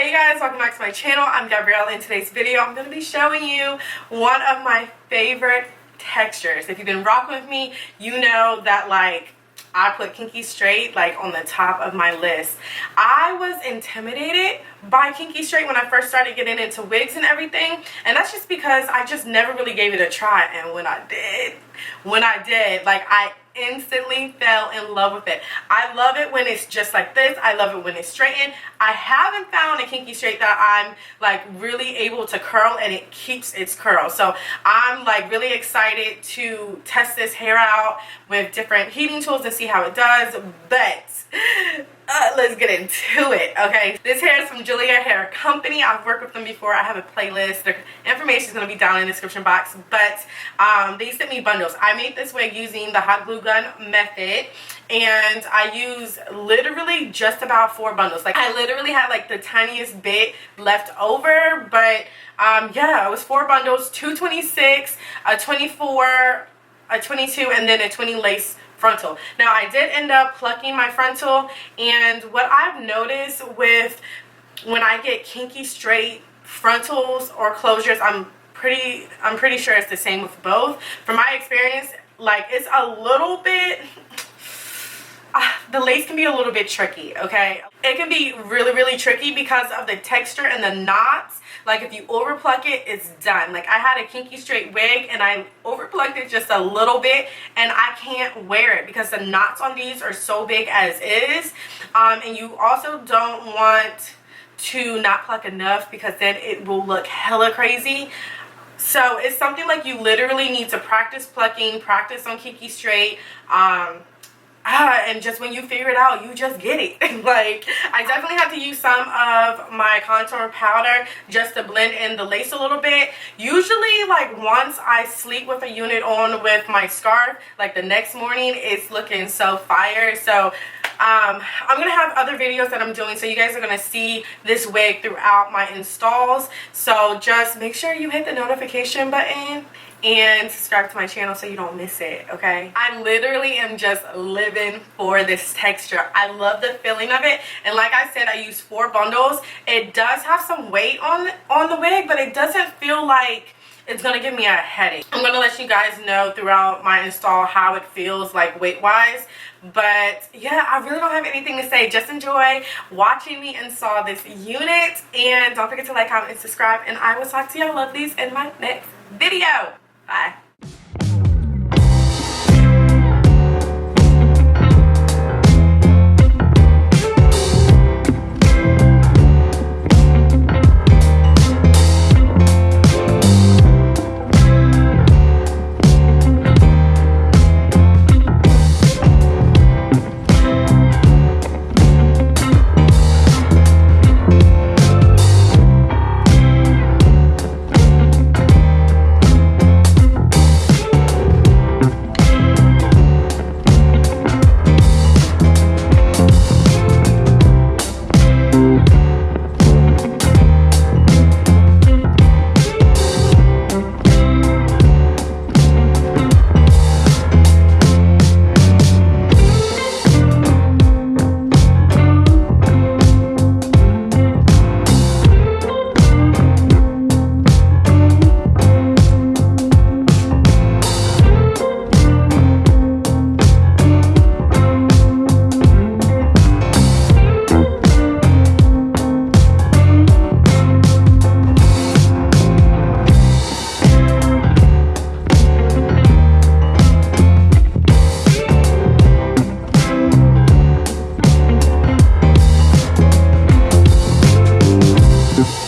Hey guys, welcome back to my channel. I'm Gabrielle. In today's video, I'm going to be showing you one of my favorite textures. If you've been rocking with me, you know that like I put Kinky Straight like on the top of my list. I was intimidated by Kinky Straight when I first started getting into wigs and everything, and that's just because I just never really gave it a try. And when I did, like I instantly fell in love with it. I love it when it's just like this. I love it when it's straightened. I haven't found a Kinky Straight that I'm like really able to curl and it keeps its curl. So I'm like really excited to test this hair out with different heating tools and see how it does. But let's get into it. Okay, this hair is from Julia Hair Company. I've worked with them before. I have a playlist. Their information is going to be down in the description box. But they sent me bundles. I made this wig using the hot glue gun method, and I used literally just about 4 bundles. Like I literally had like the tiniest bit left over, but yeah, it was 4 bundles, 226, a 24, a 22, and then a 20 lace frontal. Now I did end up plucking my frontal, and what I've noticed with when I get Kinky Straight frontals or closures, I'm pretty sure it's the same with both. From my experience, like it's a little bit the lace can be a little bit tricky. Okay, it can be really tricky because of the texture and the knots. Like if you over pluck it, it's done. Like I had a Kinky Straight wig and I over plucked it just a little bit, and I can't wear it because the knots on these are so big as is. And you also don't want to not pluck enough because then it will look hella crazy. So it's something like you literally need to practice plucking, practice on Kinky Straight, and just when you figure it out, you just get it. Like I definitely have to use some of my contour powder just to blend in the lace a little bit. Usually like once I sleep with a unit on with my scarf, like the next morning it's looking so fire. So I'm gonna have other videos that I'm doing, so you guys are gonna see this wig throughout my installs. So just make sure you hit the notification button and subscribe to my channel so you don't miss it. Okay, I literally am just living for this texture. I love the feeling of it, and like I said, I used 4 bundles. It does have some weight on the wig, but it doesn't feel like it's gonna give me a headache. I'm gonna let you guys know throughout my install how it feels like weight wise. But yeah, I really don't have anything to say. Just enjoy watching me install this unit, and don't forget to like, comment, and subscribe, and I will talk to y'all lovelies in my next video. Bye. Boop.